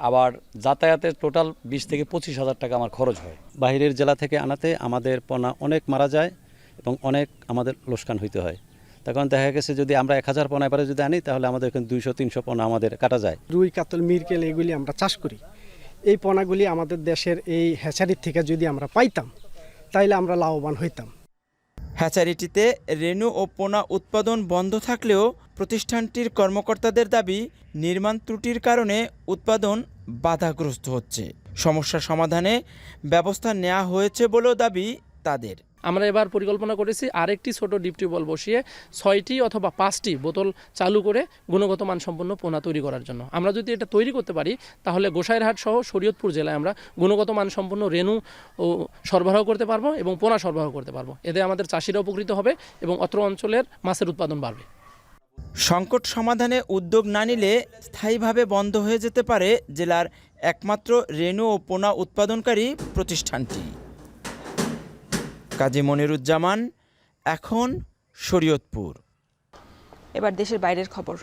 আবার যাতায়াতের টোটাল 20 থেকে 25,000 টাকা আমার খরচ হয়। বাইরের জেলা থেকে আনাতে আমাদের পোনা অনেক মারা যায় এবং অনেক আমাদের লোকসান হইতে হয়। তখন দেখা গেছে যদি আমরা 1000 পোনা এবারে যদি আনি তাহলে আমাদের এখানে 200-300 পোনা আমাদের কাটা যায়। রুই, কাতল, মিরকেল এগুলি আমরা চাষ করি। এই পোনাগুলি আমাদের দেশের এই হ্যাচারির থেকে যদি আমরা পাইতাম তাইলে আমরা লাভবান হইতাম। হ্যাচারিটিতে রেণু ও পোনা উৎপাদন বন্ধ থাকলেও প্রতিষ্ঠানটির কর্মকর্তাদের দাবি নির্মাণ ত্রুটির কারণে উৎপাদন বাধাগ্রস্ত হচ্ছে। সমস্যা সমাধানে ব্যবস্থা নেওয়া হয়েছে বলেও দাবি তাদের। আমরা এবার পরিকল্পনা করেছি আরেকটি ছোট ডিপ টিউবওয়েল বসিয়ে 6টি অথবা 5টি বোতল চালু করে গুণগত মানসম্পন্ন পোনা তৈরি করার জন্য। আমরা যদি এটা তৈরি করতে পারি তাহলে গোসাইরহাট সহ শরীয়তপুর জেলায় আমরা গুণগত মানসম্পন্ন রেণু ও সরবরাহ করতে পারবো এবং পোনা সরবরাহ করতে পারবো। এতে আমাদের চাষিরা উপকৃত হবে এবং অত্র অঞ্চলের মাছের উৎপাদন বাড়বে। সংকট সমাধানে উদ্যোগ না নিলে স্থায়ীভাবে বন্ধ হয়ে যেতে পারে জেলার একমাত্র রেণু ও পোনা উৎপাদনকারী প্রতিষ্ঠানটি। কাজী মনিরুজ্জামান, এখন শরীয়তপুর। এবার দেশের বাইরের খবর।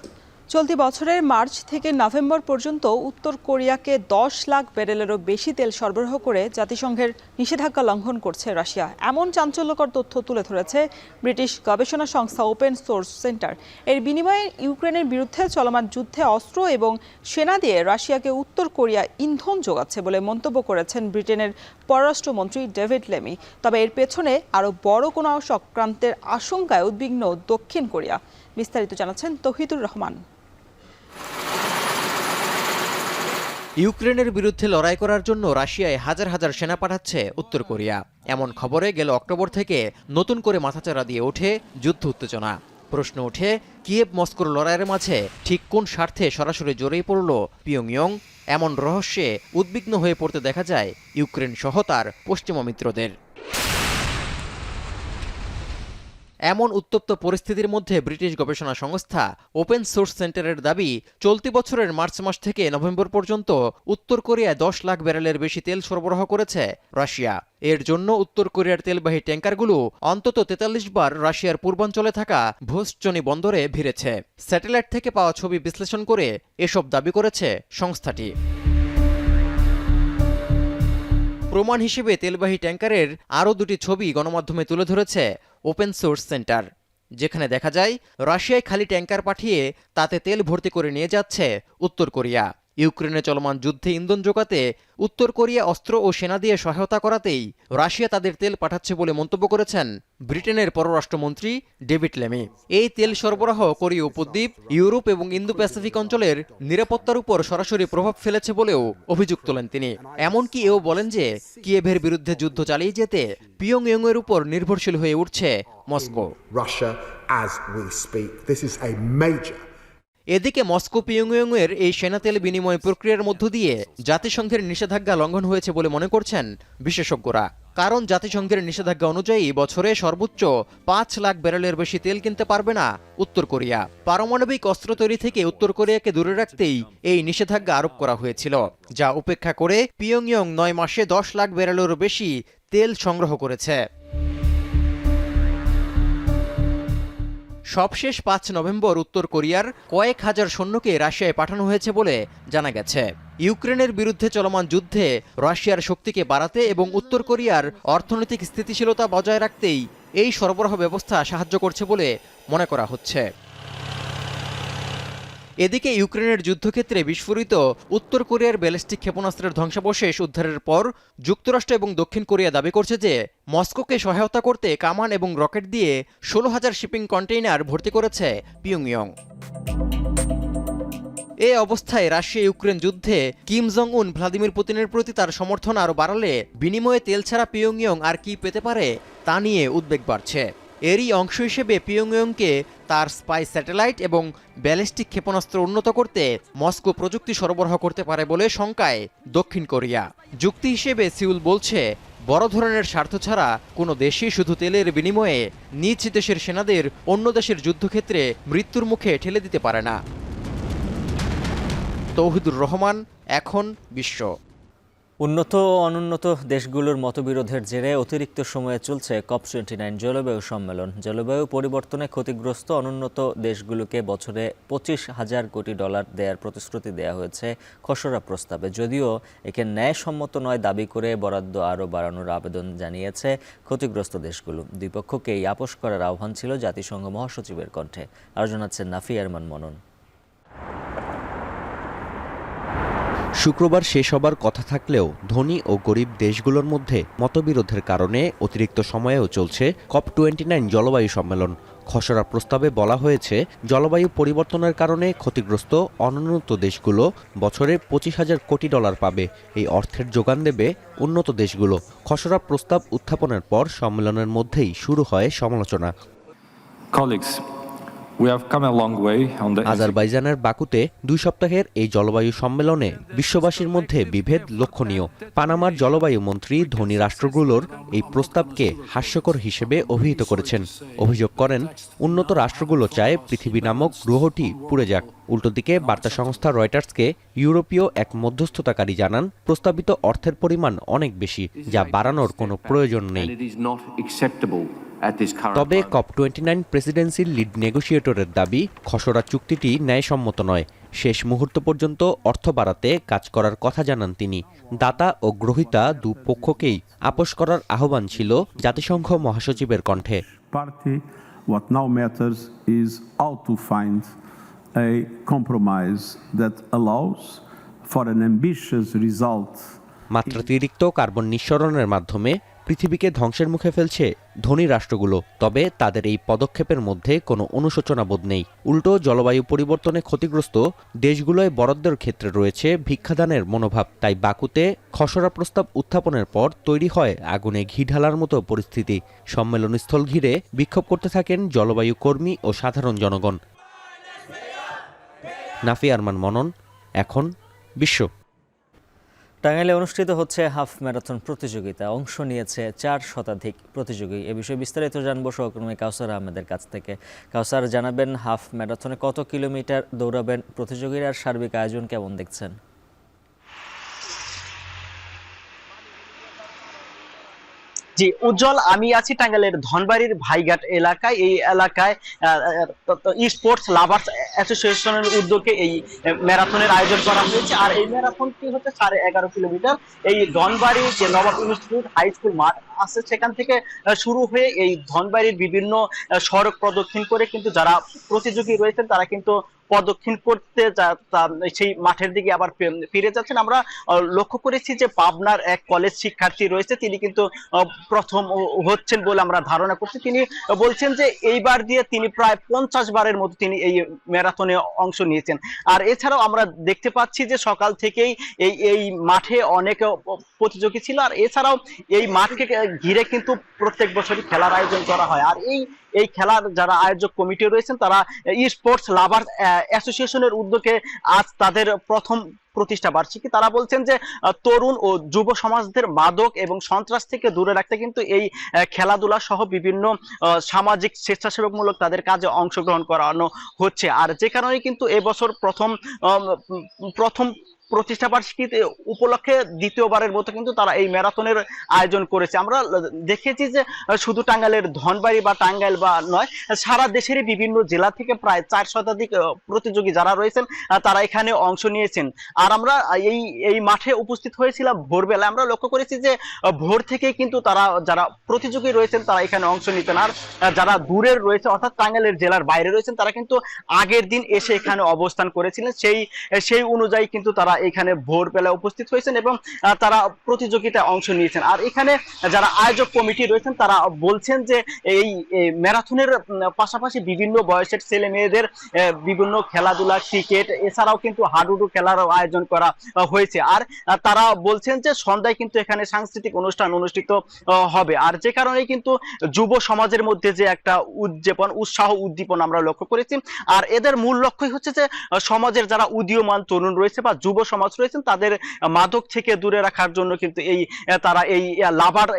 চলতি বছরের মার্চ থেকে নভেম্বর পর্যন্ত উত্তর কোরিয়াকে 10 লাখ ব্যারেলেরও বেশি তেল সরবরাহ করে জাতিসংঘের নিষেধাজ্ঞা লঙ্ঘন করছে রাশিয়া। এমন চাঞ্চল্যকর তথ্য তুলে ধরেছে ব্রিটিশ গবেষণা সংস্থা ওপেন সোর্স সেন্টার। এর বিনিময়ে ইউক্রেনের বিরুদ্ধে চলমান যুদ্ধে অস্ত্র এবং সেনা দিয়ে রাশিয়াকে উত্তর কোরিয়া ইন্ধন যোগাচ্ছে বলে মন্তব্য করেছেন ব্রিটেনের পররাষ্ট্রমন্ত্রী ডেভিড লেমি। তবে এর পেছনে আরও বড় কোনো চক্রান্তের আশঙ্কায় উদ্বিগ্ন দক্ষিণ কোরিয়া। বিস্তারিত জানাচ্ছেন তৌহিদুর রহমান। ইউক্রেনের বিরুদ্ধে লড়াই করার জন্য রাশিয়ায় হাজার হাজার সেনা পাঠাচ্ছে উত্তর কোরিয়া। এমন খবরে গেল অক্টোবর থেকে নতুন করে মাথাচাড়া দিয়ে ওঠে যুদ্ধ উত্তেজনা। প্রশ্ন ওঠে, কিয়েভ মস্কোর লড়াইয়ের মাঝে ঠিক কোন স্বার্থে সরাসরি জড়িয়ে পড়ল পিয়ংইয়ং? এমন রহস্যে উদ্বিগ্ন হয়ে পড়তে দেখা যায় ইউক্রেন সহ তার পশ্চিমা মিত্রদের। এমন উত্তপ্ত পরিস্থিতির মধ্যে ব্রিটিশ গবেষণা সংস্থা ওপেন সোর্স সেন্টারের দাবি, চলতি বছরের মার্চ মাস থেকে নভেম্বর পর্যন্ত উত্তর কোরিয়ায় 10 লাখ ব্যারেলের বেশি তেল সরবরাহ করেছে রাশিয়া। এর জন্য উত্তর কোরিয়ার তেলবাহী ট্যাঙ্কারগুলো অন্তত 43 বার রাশিয়ার পূর্বাঞ্চলে থাকা ভোস্টনি বন্দরে ভিড়েছে। স্যাটেলাইট থেকে পাওয়া ছবি বিশ্লেষণ করে এসব দাবি করেছে সংস্থাটি। প্রমাণ হিসেবে তেলবাহী ট্যাঙ্কারের আরও 2টি ছবি গণমাধ্যমে তুলে ধরেছে ওপেন সোর্স সেন্টার, যেখানে দেখা যায় রাশিয়ায় খালি ট্যাঙ্কার পাঠিয়ে তাতে তেল ভর্তি করে নিয়ে যাচ্ছে উত্তর কোরিয়া। ইউক্রেনে চলমান যুদ্ধে ইন্ধন যোগাতে উত্তর কোরিয়া অস্ত্র ও সেনা দিয়ে সহায়তা করাতেই রাশিয়া তাদের তেল পাঠাচ্ছে বলে মন্তব্য করেছেন ব্রিটেনের পররাষ্ট্রমন্ত্রী ডেভিড লেমি। এই তেল সরবরাহ কোরীয় উপদ্বীপ, ইউরোপ এবং ইন্দো প্যাসিফিক অঞ্চলের নিরাপত্তার উপর সরাসরি প্রভাব ফেলেছে বলেও অভিযোগ তোলেন তিনি। এমনকি এও বলেন যে কিয়েভের বিরুদ্ধে যুদ্ধ চালিয়ে যেতে পিয়ংইয়ংয়ের উপর নির্ভরশীল হয়ে উঠছে মস্কো। এদিকে মস্কো পিয়ংইয়ংয়ের এই সেনা তেল বিনিময় প্রক্রিয়ার মধ্য দিয়ে জাতিসংঘের নিষেধাজ্ঞা লঙ্ঘন হয়েছে বলে মনে করছেন বিশেষজ্ঞরা। কারণ জাতিসংঘের নিষেধাজ্ঞা অনুযায়ী বছরে সর্বোচ্চ 5 লাখ ব্যারেলের বেশি তেল কিনতে পারবে না উত্তর কোরিয়া। পারমাণবিক অস্ত্র তৈরি থেকে উত্তর কোরিয়াকে দূরে রাখতেই এই নিষেধাজ্ঞা আরোপ করা হয়েছিল, যা উপেক্ষা করে পিয়ংইয়ং 9 মাসে 10 লাখ ব্যারেলেরও বেশি তেল সংগ্রহ করেছে। সবশেষ 5 নভেম্বর উত্তর কোরিয়ার কয়েক হাজার সৈন্যকে রাশিয়ায় পাঠানো হয়েছে বলে জানা গেছে। ইউক্রেনের বিরুদ্ধে চলমান যুদ্ধে রাশিয়ার শক্তিকে বাড়াতে এবং উত্তর কোরিয়ার অর্থনৈতিক স্থিতিশীলতা বজায় রাখতেই এই সরবরাহ ব্যবস্থা সাহায্য করছে বলে মনে করা হচ্ছে। এদিকে ইউক্রেনের যুদ্ধক্ষেত্রে বিস্ফোরিত উত্তর কোরিয়ার ব্যালিস্টিক ক্ষেপণাস্ত্রের ধ্বংসাবশেষ উদ্ধারের পর যুক্তরাষ্ট্র এবং দক্ষিণ কোরিয়া দাবি করছে যে মস্কোকে সহায়তা করতে কামান এবং রকেট দিয়ে 16,000 শিপিং কন্টেইনার ভর্তি করেছে পিয়ংইয়ং। এই অবস্থায় রাশিয়া ইউক্রেন যুদ্ধে কিম জং উন ভ্লাদিমির পুতিনের প্রতি তার সমর্থন আরও বাড়ালে বিনিময়ে তেল ছাড়া পিয়ংইয়ং আর কি পেতে পারে তা নিয়ে উদ্বেগ বাড়ছে। এরই অংশ হিসেবে পিয়ংইয়ংকে তার স্পাই স্যাটেলাইট এবং ব্যালিস্টিক ক্ষেপণাস্ত্র উন্নত করতে মস্কো প্রযুক্তি সরবরাহ করতে পারে বলে শঙ্কায় দক্ষিণ কোরিয়া। যুক্তি হিসেবে সিউল বলছে, বড় ধরনের স্বার্থ ছাড়া কোনো দেশই শুধু তেলের বিনিময়ে নিজ দেশের সেনাদের অন্য দেশের যুদ্ধক্ষেত্রে মৃত্যুর মুখে ঠেলে দিতে পারে না। তৌহিদুর রহমান, এখন বিশ্ব। উন্নত ও অনুন্নত দেশগুলোর মতবিরোধের জেরে অতিরিক্ত সময়ে চলছে COP29 জলবায়ু সম্মেলন। জলবায়ু পরিবর্তনে ক্ষতিগ্রস্ত অনুন্নত দেশগুলোকে বছরে $25,000 কোটি দেওয়ার প্রতিশ্রুতি দেওয়া হয়েছে খসড়া প্রস্তাবে। যদিও একে ন্যায়সম্মত নয় দাবি করে বরাদ্দ আরও বাড়ানোর আবেদন জানিয়েছে ক্ষতিগ্রস্ত দেশগুলো। দুই পক্ষকেই আপোষ করার আহ্বান ছিল জাতিসংঘ মহাসচিবের কণ্ঠে। আরও জানাচ্ছেন নাফি আরমান মনন। শুক্রবার শেষ হবার কথা থাকলেও ধনী ও গরিব দেশগুলোর মধ্যে মতবিরোধের কারণে অতিরিক্ত সময়েও চলছে COP29 জলবায়ু সম্মেলন। খসড়া প্রস্তাবে বলা হয়েছে, জলবায়ু পরিবর্তনের কারণে ক্ষতিগ্রস্ত অনুন্নত দেশগুলো বছরে $25,000 কোটি পাবে। এই অর্থের যোগান দেবে উন্নত দেশগুলো। খসড়া প্রস্তাব উত্থাপনের পর সম্মেলনের মধ্যেই শুরু হয় সমালোচনা। আজারবাইজানের বাকুতে 2 সপ্তাহের এই জলবায়ু সম্মেলনে বিশ্ববাসীর মধ্যে বিভেদ লক্ষণীয়। পানামার জলবায়ু মন্ত্রী ধনী রাষ্ট্রগুলোর এই প্রস্তাবকে হাস্যকর হিসেবে অভিহিত করেছেন। অভিযোগ করেন, উন্নত রাষ্ট্রগুলো চায় পৃথিবী নামক গ্রহটি পুড়ে যাক। উল্টো দিকে বার্তা সংস্থা রয়টার্সকে ইউরোপীয় এক মধ্যস্থতাকারী জানান, প্রস্তাবিত অর্থের পরিমাণ অনেক বেশি, যা বাড়ানোর কোনো প্রয়োজন নেই। তবে COP29 প্রেসিডেন্সির লিড নেগোশিয়েটরের দাবি, খসড়া চুক্তিটি ন্যায়সম্মত নয়। শেষ মুহূর্ত পর্যন্ত অর্থ বাড়াতে কাজ করার কথা জানান তিনি। দাতা ও গ্রহীতা দুপক্ষকেই আপোষ করার আহ্বান ছিল জাতিসংঘ মহাসচিবের কণ্ঠে। What now matters is how to find a compromise that allows for an ambitious result. মাত্রাতিরিক্ত কার্বন নিঃসরণের মাধ্যমে পৃথিবীকে ধ্বংসের মুখে ফেলছে ধনী রাষ্ট্রগুলো। তবে তাদের এই পদক্ষেপের মধ্যে কোনো অনুশোচনাবোধ নেই। উল্টো জলবায়ু পরিবর্তনে ক্ষতিগ্রস্ত দেশগুলোয় বরাদ্দের ক্ষেত্রে রয়েছে ভিক্ষাদানের মনোভাব। তাই বাকুতে খসড়া প্রস্তাব উত্থাপনের পর তৈরি হয় আগুনে ঘি ঢালার মতো পরিস্থিতি। সম্মেলনস্থল ঘিরে বিক্ষোভ করতে থাকেন জলবায়ু কর্মী ও সাধারণ জনগণ। নাফি আরমান মনন, এখন বিশ্ব। টাঙ্গাইলে অনুষ্ঠিত হচ্ছে হাফ ম্যারাথন প্রতিযোগিতা। অংশ নিয়েছে 4 শতাধিক প্রতিযোগী। এ বিষয়ে বিস্তারিত জানবো সহকর্মী কাউসার আহমেদের কাছ থেকে। কাউসার, জানাবেন হাফ ম্যারাথনে কত কিলোমিটার দৌড়াবেন প্রতিযোগীরা, আর সার্বিক আয়োজন কেমন দেখছেন? জি উজ্জ্বল, আমি আছি টাঙ্গাইলের ধনবাড়ির ভাইঘাট এলাকায়। এই এলাকায় স্পোর্টস লাভার্স অ্যাসোসিয়েশনের উদ্যোগে এই ম্যারাথনের আয়োজন করা হয়েছে। আর এই ম্যারাথনটি হচ্ছে 11.5 কিলোমিটার। এই ধনবাড়ি যে নবাব ইনস্টিটিউট হাই স্কুল মাঠ আছে সেখান থেকে শুরু হয়ে এই ধনবাড়ির বিভিন্ন সড়ক প্রদক্ষিণ করে কিন্তু যারা প্রতিযোগী রয়েছেন তারা কিন্তু প্রদক্ষিণ করতে সেই মাঠের দিকে আবার ফিরে যাচ্ছেন। আমরা লক্ষ্য করেছি যে পাবনার এক কলেজ শিক্ষার্থী রয়েছে, তিনি কিন্তু প্রথম হচ্ছেন বলে আমরা ধারণা করছি। তিনি বলছেন যে এইবার দিয়ে তিনি প্রায় 50 বারের মতো তিনি এই ম্যারাথনে অংশ নিয়েছেন। আর এছাড়াও আমরা দেখতে পাচ্ছি যে সকাল থেকেই এই মাঠে অনেক প্রতিযোগী ছিল। আর এছাড়াও এই মাঠকে ঘিরে কিন্তু প্রত্যেক বছরই খেলার আয়োজন করা হয়। আর এই খেলার যারা আয়োজক কমিটি রয়েছেন তারা স্পোর্টস লাভার্স অ্যাসোসিয়েশনের উদ্যোগে আজ তাদের প্রথম প্রতিষ্ঠা বার্ষিকী। তারা বলছেন যে তরুণ ও যুব সমাজদের মাদক এবং সন্ত্রাস থেকে দূরে রাখতে কিন্তু এই খেলাধুলা সহ বিভিন্ন সামাজিক স্বেচ্ছাসেবকমূলক তাদের কাজে অংশগ্রহণ করানো হচ্ছে। আর যে কারণে কিন্তু এবছর প্রথম প্রতিষ্ঠা বার্ষিকী উপলক্ষে দ্বিতীয়বারের মতো কিন্তু তারা এই ম্যারাথনের আয়োজন করেছে। আমরা দেখেছি যে শুধু টাঙ্গাইলের ধনবাড়ি বা টাঙ্গাইল বা নয়, সারা দেশের বিভিন্ন জেলা থেকে প্রায় 4 শতাধিক প্রতিযোগী যারা রয়েছেন তারা এখানে অংশ নিয়েছেন। আর আমরা এই মাঠে উপস্থিত হয়েছিলাম ভোরবেলা। আমরা লক্ষ্য করেছি যে ভোর থেকে কিন্তু তারা যারা প্রতিযোগী রয়েছেন তারা এখানে অংশ নিতেন। আর যারা দূরের রয়েছে অর্থাৎ টাঙ্গাইলের জেলার বাইরে রয়েছেন তারা কিন্তু আগের দিন এসে এখানে অবস্থান করেছিলেন। সেই অনুযায়ী কিন্তু তারা এখানে ভোরবেলা উপস্থিত হয়েছেন এবং তারা প্রতিযোগিতায় অংশ নিয়েছেন। আর এখানে যারা আয়োজক কমিটি রয়েছেন তারা বলছেন যে এই ম্যারাথনের পাশাপাশি বিভিন্ন বয়সের ছেলে মেয়েদের বিভিন্ন খেলাধুলা, ক্রিকেট এছাড়াও কিন্তু হাডুডু খেলারও আয়োজন করা হয়েছে। আর তারা বলছেন যে সন্ধ্যায় কিন্তু এখানে সাংস্কৃতিক অনুষ্ঠান অনুষ্ঠিত হবে। আর যে কারণে কিন্তু যুব সমাজের মধ্যে যে একটা উৎসাহ উদ্দীপন আমরা লক্ষ্য করেছি। আর এদের মূল লক্ষ্যই হচ্ছে যে সমাজের যারা উদীয়মান তরুণ রয়েছে বা যুব সমাজ রয়েছেন তাদের মাদক থেকে দূরে রাখার জন্য কিন্তু তারা এই লাভার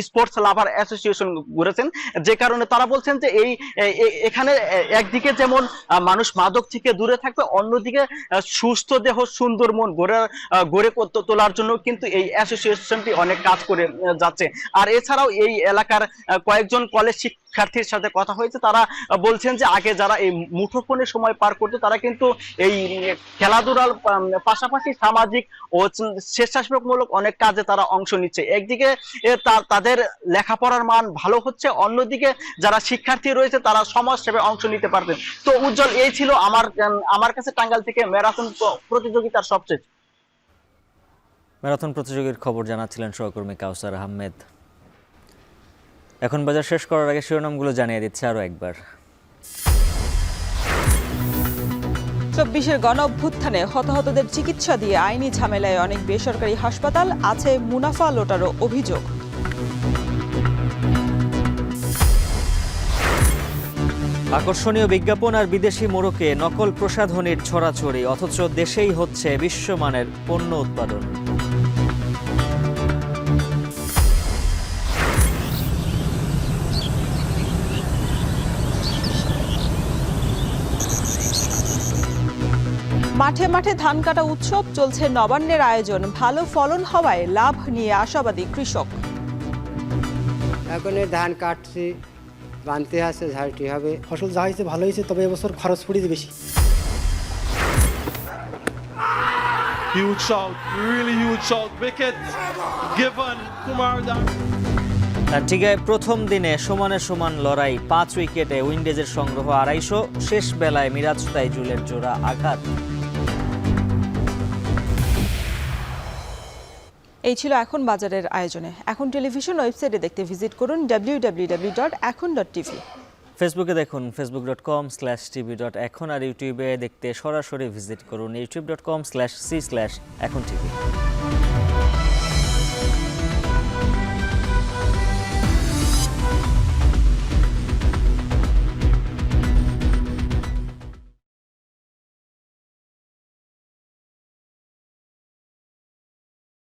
স্পোর্টস লাভার অ্যাসোসিয়েশন গড়েছেন। যে কারণে তারা বলছেন যে এখানে একদিকে যেমন মানুষ মাদক থেকে দূরে থাকবে, অন্যদিকে সুস্থ দেহ সুন্দর মন গড়ে তোলার জন্য কিন্তু এই অ্যাসোসিয়েশনটি অনেক কাজ করে যাচ্ছে। আর এছাড়াও এই এলাকার কয়েকজন কলেজ শিক্ষার্থীর সাথে কথা হয়েছে, তারা বলছেন যে আগে যারা এই মুঠোফোনে সময় পার করতো তারা কিন্তু এই খেলাধুলার পাশাপাশি সামাজিক ও স্বেচ্ছাসেবকমূলক অনেক কাজে তারা অংশ নিচ্ছে। একদিকে তাদের লেখাপড়ার মান ভালো হচ্ছে, অন্যদিকে যারা শিক্ষার্থী রয়েছে তারা সমাজ সেবায় অংশ নিতে পারবেন। তো উজ্জ্বল, এই ছিল আমার কাছে টাঙ্গাইল থেকে ম্যারাথন প্রতিযোগিতার সবচেয়ে। ম্যারাথন প্রতিযোগীর খবর জানাচ্ছিলেন সহকর্মী কাউসার আহমেদ। এখন বাজার শেষ করার আগে শিরোনামগুলো জানিয়ে দিচ্ছে আরো একবার। ২৪-এর গণ অভ্যুত্থানে হতাহতদের চিকিৎসা দিয়ে আইনি ঝামেলায় অনেক বেসরকারি হাসপাতাল, আছে মুনাফা লোটারও অভিযোগ। আকর্ষণীয় বিজ্ঞাপন আর বিদেশি মোড়কে নকল প্রসাধনীর ছড়াছড়ি, অথচ দেশেই হচ্ছে বিশ্বমানের পণ্য উৎপাদন। মাঠে মাঠে ধান কাটা উৎসব, চলছে নবান্নের আয়োজন, ভালো ফলন হওয়ায় লাভ নিয়ে আশাবাদী কৃষক। এখন ধান কাটছি, বানতে আছে, ঝাড়টি হবে। ফসল যা হয়েছে ভালো হয়েছে, তবে এবছর খরচ পড়েছে বেশি। Huge shot, really huge shot, wicket given Kumar Das. লাঠিগায় প্রথম দিনে সমান লড়াই, 5 উইকেটে উইন্ডিজের সংগ্রহ 250, শেষ বেলায় মিরাজ তাইজুলের জোড়া আঘাত। এই ছিল এখন বাজারের আয়োজনে। এখন টেলিভিশন ওয়েবসাইটে দেখতে ভিজিট করুন www.ekhon.tv। ফেসবুকে দেখুন facebook.com/tv.ekhon, আর ইউটিউবে দেখতে সরাসরি ভিজিট করুন youtube.com/c/ekhon tv।